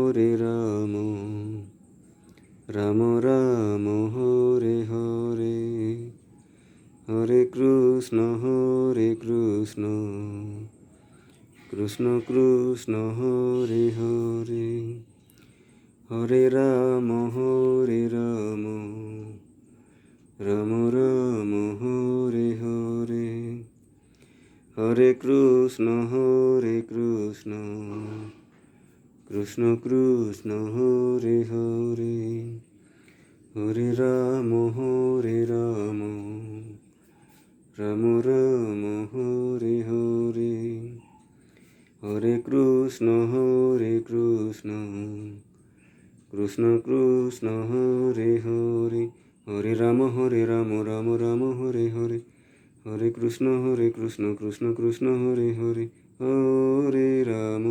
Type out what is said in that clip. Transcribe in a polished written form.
Hare Ram, Ram Ram Hare Hare, Hare Krishna Krishna Krishna Hare Hare, Hare Ram Ram Ram Hare Hare, Hare Krishna Krishna Krishna Hare Hare, Hare Ram Ram Ram Hare Hare, Hare Krishna Krishna Krishna Hare Hare, Hare Ram Ram Ram Hare Hare, Hare Krishna Krishna Krishna Hare Hare, Hare Ram